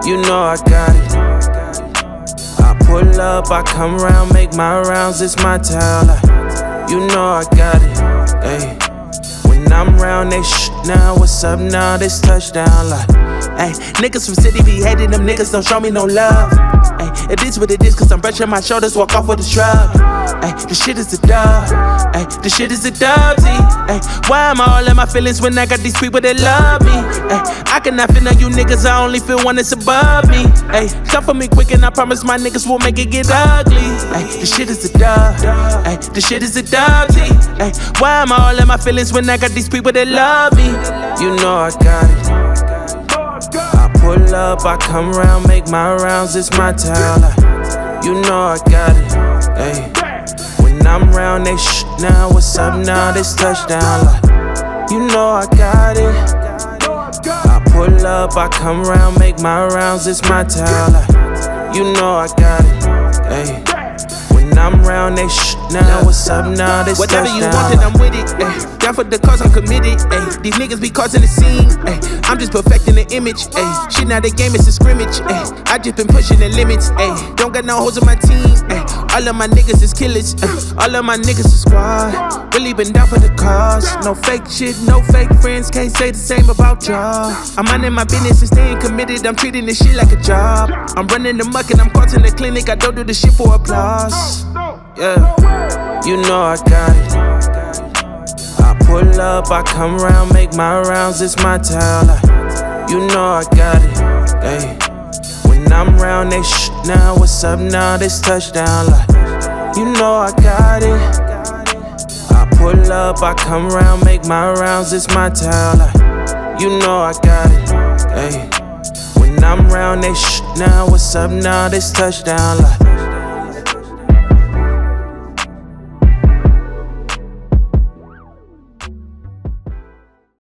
You know I got it. I pull up, I come round, make my rounds, it's my town. You know I got it. Ay. When I'm round, they now, what's up now? This touchdown like. Ay, niggas from city be hating, them niggas don't show me no love. Ay, it is what it is, cause I'm brushing my shoulders, walk off with a shrug. Ay, the shit is a dub. Ay, the shit is a dub-Z. Ay, why am I all in my feelings when I got these people that love me? Ay, I cannot feel none you niggas, I only feel one that's above me. Ay, come for me quick and I promise my niggas won't make it get ugly. Ay, the shit is a dub. Ay, the shit is a dub-Z. Ay, why am I all in my feelings when I got these people that love me? You know I got it. I pull up, I come round, make my rounds, it's my town. You know I got it. Ay. When I'm round, they now, what's up now? This touchdown. You know I got it. I pull up, I come round, make my rounds, it's my town. You know I got it. Ay. When I'm round, they now, what's up now? This whatever touchdown. You want, then I'm with it. Ay. Down for the cause, I'm committed. Ay. These niggas be causing the scene. Ay. I'm just perfecting the image. Ay. Shit, now the game is a scrimmage. Ay. I just been pushing the limits. Ay. Don't got no hoes on my team. Ay. All of my niggas is killers. Ay. All of my niggas is squad. Really been down for the cause. No fake shit, no fake friends. Can't say the same about y'all. I'm minding my business and staying committed. I'm treating this shit like a job. I'm running the muck and I'm causing the clinic. I don't do this shit for applause. Yeah, you know I got it. I pull up, I come round, make my rounds, it's my town. You know I got it. Ay. When I'm round, they now, what's up now? This touchdown. You know I got it. I pull up, I come round, make my rounds, it's my town. You know I got it. Ay. When I'm round, they now, what's up now? This touchdown.